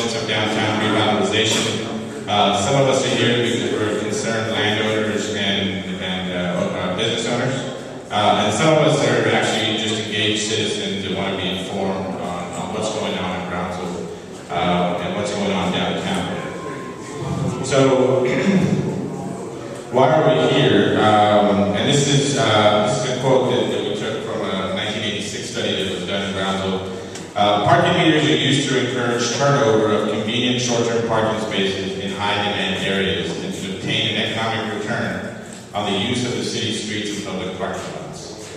components of downtown revitalization. Some of us are here because we're concerned landowners and business owners. And some of us are actually just engaged citizens that want to be informed on what's going on in Brownsville and what's going on downtown. So, why are we here? And this is a quote that we took from a 1986 study that was done in Brownsville. Parking meters are used to encourage turnover of convenient short-term parking spaces in high-demand areas and to obtain an economic return on the use of the city streets and public parking lots.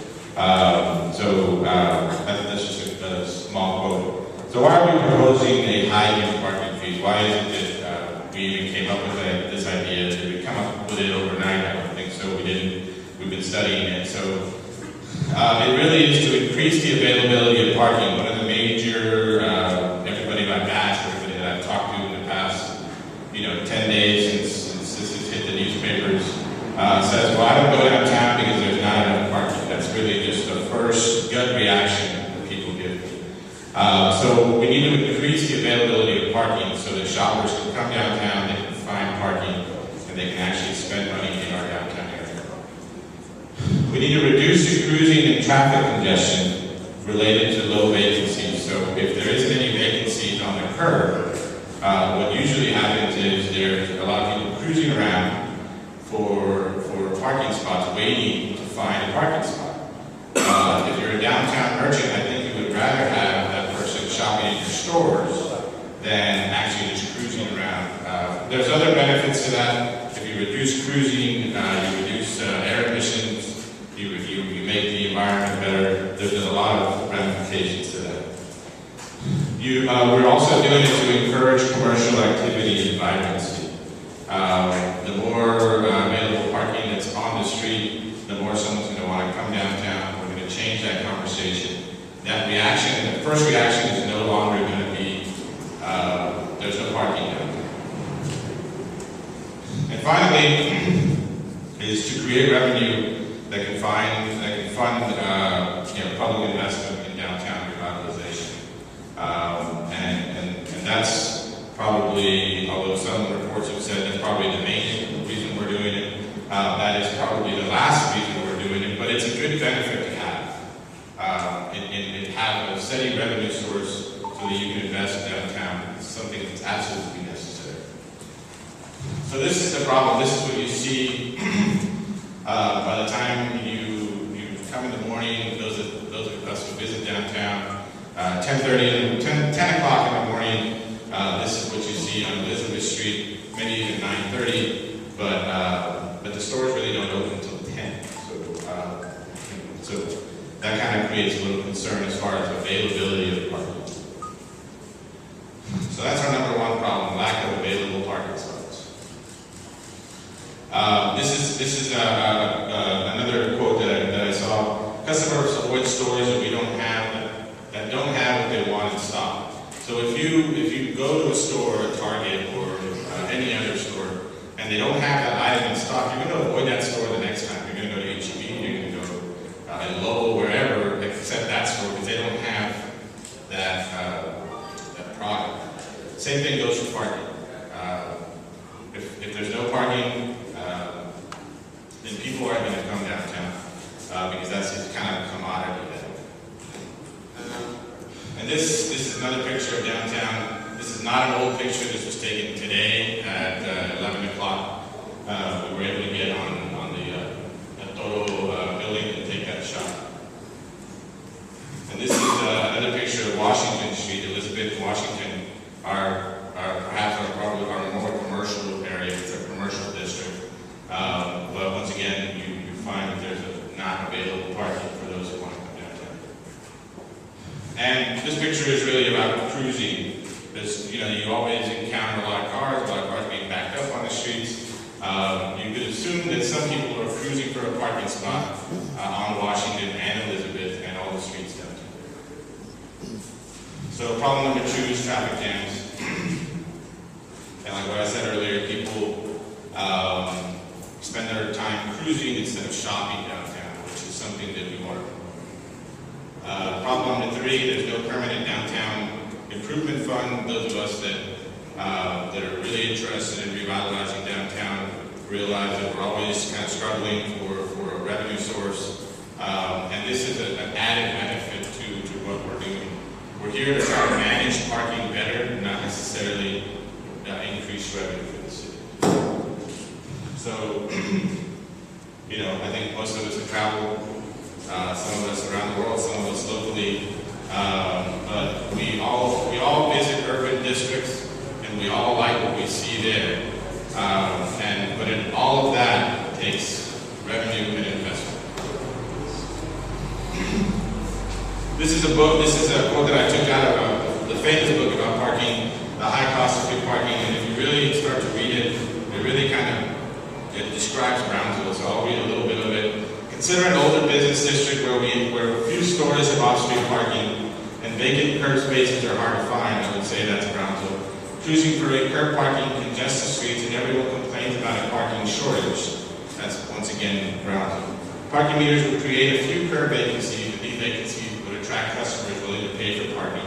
That's just a small quote. So why are we proposing a high-end parking fee? Why is it that we even came up with this idea? Did we come up with it overnight? I don't think so. We didn't. We've been studying it. So it really is to increase the availability of parking. One of the major, everybody I've asked, everybody that I've talked to in the past, 10 days since this has hit the newspapers, says, well, I don't go downtown because there's not enough parking. That's really just the first gut reaction that people give me. So we need to increase the availability of parking so that shoppers can come downtown, they can find parking, and they can actually spend money in our downtown area. We need to reduce the cruising and traffic congestion related to low vacancies. So if there isn't any vacancies on the curb, what usually happens is there's a lot of people cruising around for parking spots, waiting to find a parking spot. If you're a downtown merchant, I think you would rather have that person shopping in your stores than actually just cruising around. There's other benefits to that. If you reduce cruising, you reduce air emissions, you make the environment better. There's a lot of ramifications to that. We're also doing it to encourage commercial activity and vibrancy. The more available parking that's on the street, the more someone's going to want to come downtown. We're going to change that conversation. That reaction, the first reaction is no longer going to be, there's no parking downtown. And finally, is to create revenue that can fund public investment in downtown revitalization. And that's probably, although some reports have said that's probably the main reason we're doing it, that is probably the last reason we're doing it, but it's a good benefit to have. And have a steady revenue source so that you can invest downtown. It's something that's absolutely necessary. So this is the problem. This is what you see by the time you come in the morning. Those of us who visit downtown, 10 o'clock in the morning. This is what you see on Elizabeth Street, maybe even 9:30. But the stores really don't open until 10. So that kind of creates a little concern as far as availability of parking. So that's our number one problem: lack of available parking spots. This is another quote that I saw. Customers avoid stores that don't have what they want in stock. So if you go to a store, a Target or any other store, and they don't have that item in stock, you're going to avoid that store the next time. You're going to go to H-E-B, you're going to go to Lowell, wherever, except that store, because they don't have that product. Same thing goes for parking. If there's no parking, then people are going to come downtown because that's just kind of a commodity. And this is another picture of downtown. This is not an old picture. This was taken today at 11 o'clock. We were able to get on the Toro building and take that shot. And this is another picture of Washington Street, Elizabeth, Washington, perhaps our more commercial area. It's a commercial district. But once again, you find that there's not available parking for those who want to come downtown. And this picture is really about cruising. You always encounter a lot of cars being backed up on the streets. You could assume that some people are cruising for a parking spot on Washington and Elizabeth and all the streets downtown. So problem number 2 is traffic jams. And like what I said earlier, people spend their time cruising instead of shopping downtown, which is something that we want to promote. Problem number 3, there's no permanent downtown improvement fund. Those of us that that are really interested in revitalizing downtown realize that we're always kind of struggling for a revenue source. And this is an added benefit to what we're doing. We're here to try to manage parking better, not necessarily increase revenue for the city. So, you know, I think most of us have traveled, some of us around the world, some of us locally, but we all visit urban districts, and we all like what we see there. But in all of that takes revenue and investment. This is a quote that I took out of the famous book about parking, The High Cost of Good Parking, and if you really start to read it, it really it describes Brownsville, so I'll read a little bit of it. Consider an older business district where a few stories have off-street parking and vacant curb spaces are hard to find. I would say that's Brownsville. Choosing for a curb parking congest the streets and everyone complains about a parking shortage. That's once again Brownsville. Parking meters would create a few curb vacancies, and these vacancies would attract customers willing to pay for parking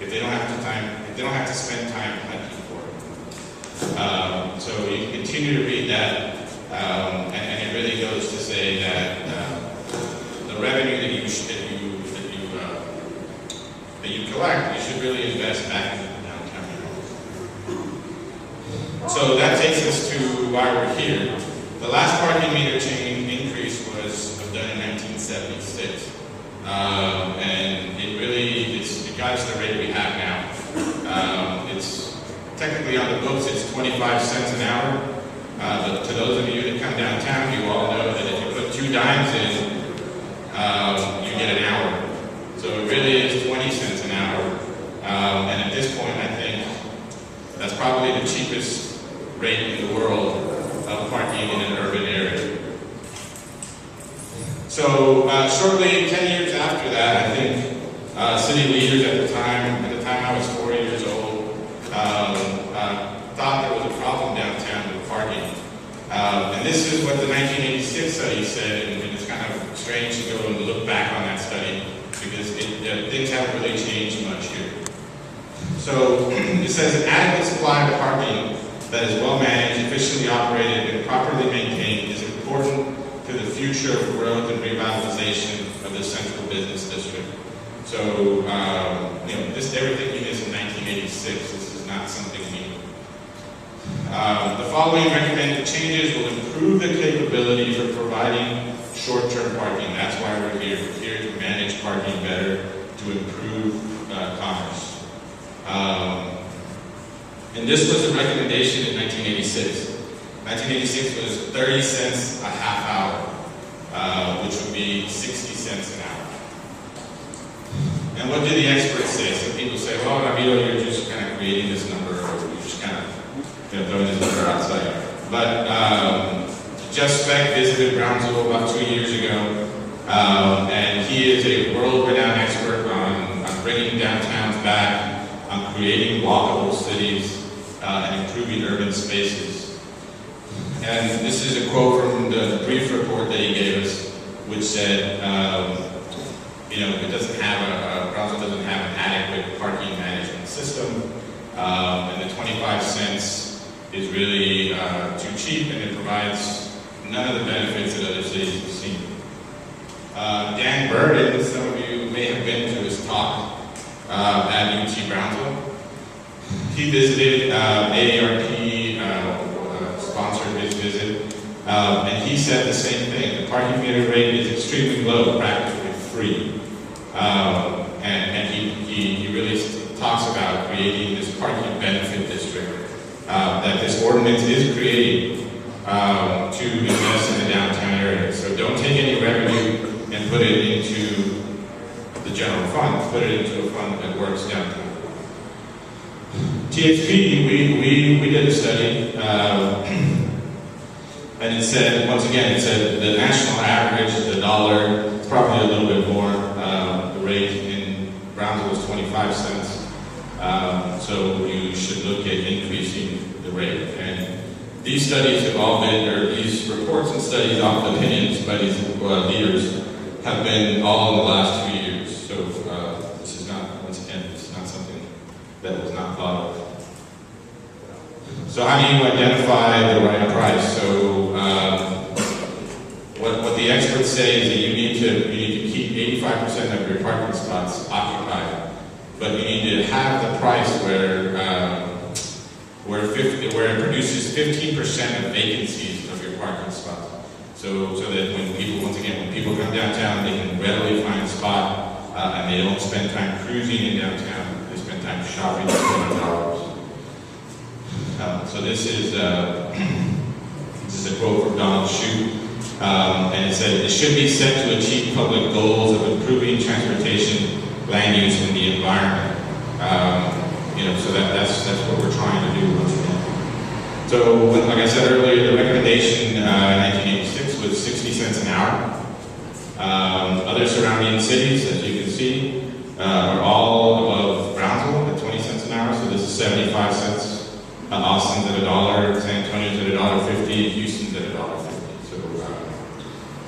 if they don't have to spend time hunting for it. So you can continue to read that, and it really goes to say that the revenue that you collect, you should really invest back in the downtown area. So that takes us to why we're here. The last parking meter change increase was done in 1976, and it got us the rate we have now. It's technically on the books, it's 25 cents an hour, but to those of you that come downtown, you all know that if you put 2 dimes in, you get an hour. So it really is 20 cents an hour, and at this point, I think that's probably the cheapest rate in the world of parking in an urban area. So shortly, 10 years after that, I think city leaders at the time I was 4 years old, thought there was a problem downtown with parking. And this is what the 1986 study said, and it's kind of strange to go and look back on that study because things haven't really changed much here. So it says an adequate supply of parking that is well managed, efficiently operated, and properly maintained is important to the future of growth and revitalization of the central business district. So, everything you missed in 1986, this is not something new. The following recommended changes will improve the capability for providing short-term parking. That's why we're here. We're here to manage parking better, to improve commerce. And this was a recommendation in 1986. 1986 was 30 cents a half hour, which would be 60 cents an hour. And what do the experts say? Some people say, well, Ramiro, you're just kind of creating this number, or you're just kind of throwing this number outside. But Jeff Speck visited Brownsville about 2 years ago, and he is a world-renowned expert on bringing downtowns back, on creating walkable cities, and improving urban spaces. And this is a quote from the brief report that he gave us, which said, Brownsville doesn't have an adequate parking management system, and the 25 cents is really too cheap, and it provides none of the benefits that other cities have seen. Dan Burden, some of you may have been to his talk at UT Brownsville. He visited, AARP sponsored his visit, and he said the same thing. The parking meter rate is extremely low, practically free. And he really talks about creating this parking benefit district that this ordinance is creating to invest in the downtown area. So don't take any revenue and put it into the general fund. Put it into a fund that works downtown. THP, we did a study, and it said, once again, it said the national average is $1. It's probably a little bit more. The rate in Brownsville was 25 cents. So you should look at increasing the rate. And these studies have all been, or these reports and studies off opinions by these leaders have been all in the last 2 years. So this is not, once again, this is not something that was not thought of. So how do you identify the right price? So what the experts say is that you need to keep 85% of your parking spots occupied, but you need to have the price where it produces 15% of vacancies of your parking spots. So that when people come downtown, they can readily find a spot, and they don't spend time cruising in downtown. They spend time shopping and spending dollars. So this is a quote from Donald Shute, and it said, "It should be set to achieve public goals of improving transportation, land use, and the environment." So that's what we're trying to do once again. So, like I said earlier, the recommendation in 1986 was 60 cents an hour. Other surrounding cities, as you can see, are all above Brownsville at 20 cents an hour. So this is 75 cents. Austin's at $1, San Antonio's at $1.50, Houston's at $1.50.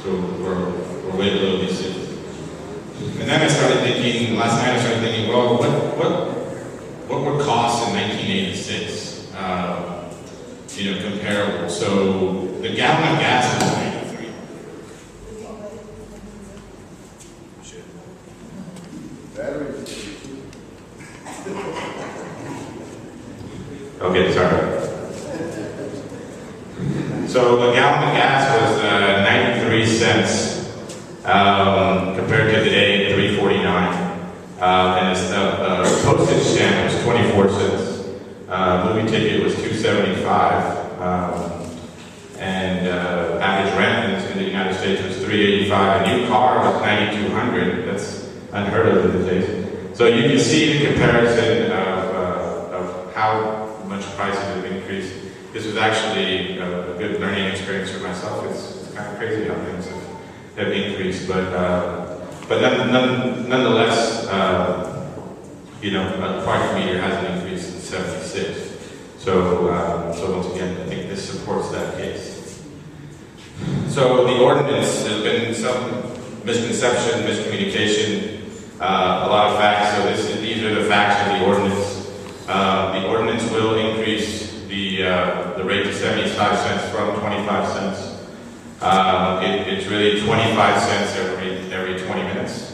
So we're way below these cities. And then I started thinking, last night I started thinking, well, what were costs in 1986? Comparable. So the gallon of gas was 93. Okay, sorry. So a gallon of gas was 93 cents compared to today, $3.49. And the postage stamp was 24 cents. Movie ticket was $2.75. And average rent in the United States was $3.85. A new car was $9,200. That's unheard of these days. So you can see the comparison of how much prices have increased. This was actually a good learning experience for myself. It's kind of crazy how things have increased, but nonetheless, the parking meter hasn't increased in 76. So once again, I think this supports that case. So the ordinance, there's been some misconception, miscommunication, a lot of facts. So these are the facts of the ordinance. The ordinance will increase the rate to 75 cents from 25 cents. It's really 25 cents every 20 minutes,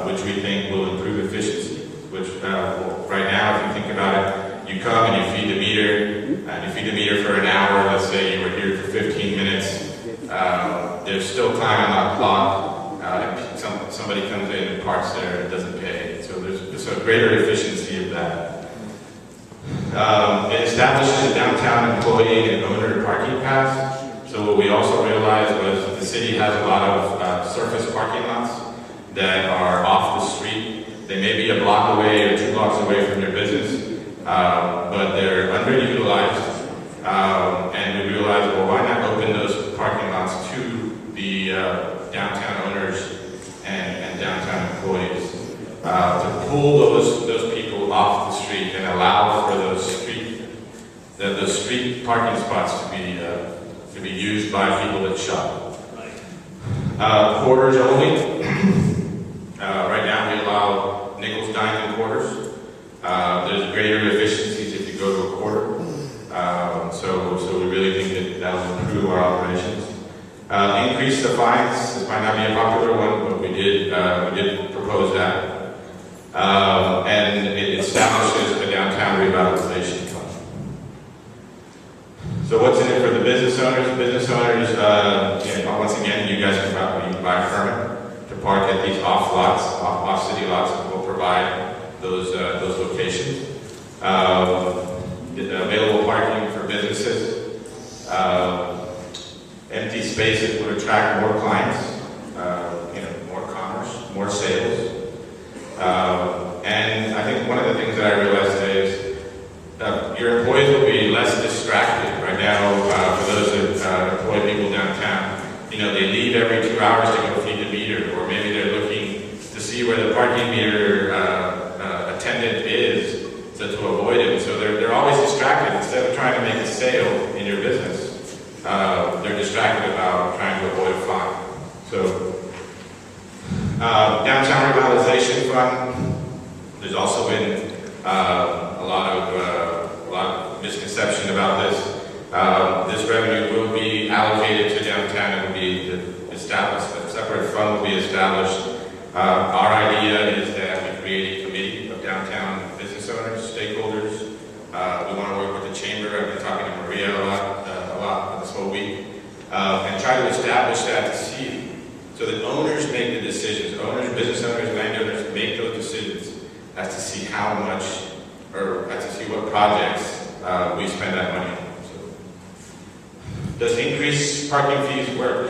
which we think will improve efficiency. Which right now, if you think about it, you come and you feed the meter, and you feed the meter for an hour. Let's say you were here for 15 minutes. There's still time on that clock. If somebody comes in and parks there and doesn't pay, so there's a greater efficiency of that. It establishes a downtown employee and owner parking pass. So what we also realized was the city has a lot of surface parking lots that are off the street. They may be a block away or 2 blocks away from your business, but they're underutilized. And we realized, well, why not open those parking lots to the downtown owners and downtown employees to pull those people off the street and allow for those street parking spots to be used by people that shop. Quarters only. Right now we allow nickels, dimes, and quarters. There's greater efficiencies if you go to a quarter. So we really think that will improve our operations. Increase the fines. This might not be a popular one, but we did propose that. And it establishes a downtown revitalization fund. So what's in it for the business owners? Business owners, once again, you guys can buy a permit to park at these off city lots, and we'll provide those locations. Available parking for businesses. Empty spaces would attract more clients, more commerce, more sales. And I think one of the things that I realized today is your employees will be less distracted. Right now, for those that employ people downtown, they leave every 2 hours to go feed the meter, or maybe they're looking to see where the parking meter attendant is, so to avoid it. So they're always distracted. Instead of trying to make a sale in your business, they're distracted about trying to avoid a fine. So downtown revitalization fund. There's also been a lot of misconceptions misconception about this. This revenue will be allocated to downtown. It will be established, a separate fund will be established. Our idea is that we create a committee of downtown business owners, stakeholders. We want to work with the chamber. I've been talking to Maria a lot this whole week, and try to establish that to see, so that owners make the decisions. Owners, business owners, landowners make those decisions as to see how much, or as to see what projects we spend that money on. So, does increased parking fees work?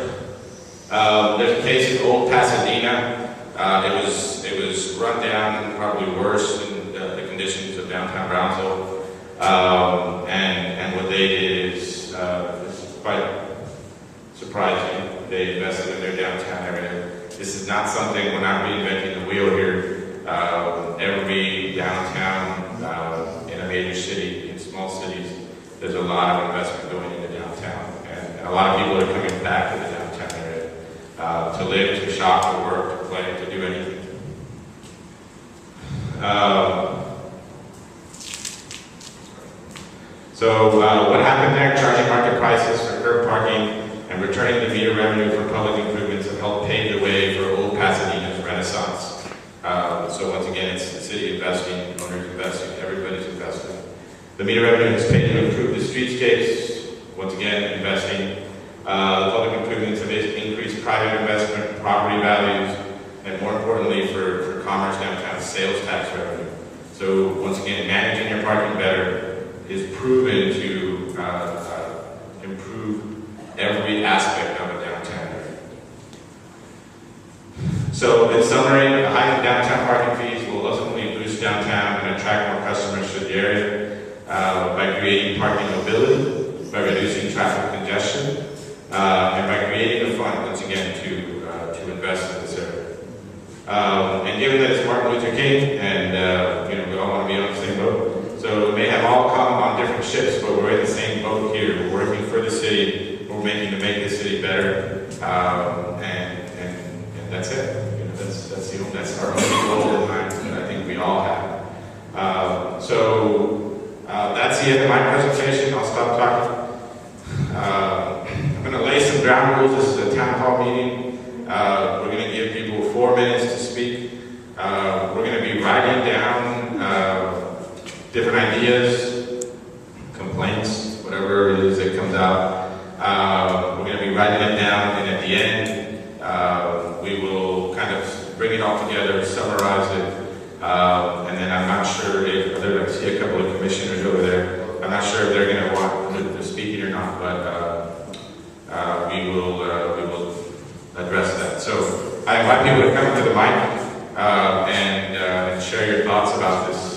There's a case in Old Pasadena. It was run down and probably worse than the conditions of downtown Brownsville. And what they did is quite surprising. They invested in their downtown area. This is not something, we're not reinventing the wheel here. Every downtown in a major city, in small cities, there's a lot of investment going into downtown. And a lot of people are coming back to the downtown area to live, to shop, to work, to play, to do anything. So what happened there? Charging market prices for curb parking and returning the meter revenue for public improvements have helped pave the way for Old Pasadena's renaissance. So once again, it's the city investing, owners investing, everybody's investing. The meter revenue has paid to improve the streetscapes, once again, investing. The public improvements have increased private investment, property values, and more importantly for commerce downtown, sales tax revenue. So once again, managing your parking better is proven to improve every aspect of a downtown area. So in summary, the high downtown parking fees will ultimately boost downtown and attract more customers to the area by creating parking mobility, by reducing traffic congestion, and by creating a fund, once again, to invest in this area. And given that it's Martin Luther King, and we all want to be on the same boat, so we may have all come on different ships, but we're in the same boat here. We're working for the city. We're making to make the city better, and that's it. That's our only goal in mind that I think we all have. So that's the end of my presentation. I'll stop talking. I'm going to lay some ground rules. This is a town hall meeting. We're going to give people 4 minutes to speak. We're going to be writing down different ideas, complaints, whatever it is that comes out. We're going to be writing it down, and at the end, we will kind of bring it all together, summarize it, and then I'm not sure if I see a couple of commissioners over there. I'm not sure if they're going to want to speak it or not, but we will address that. So I invite people to come to the mic and share your thoughts about this.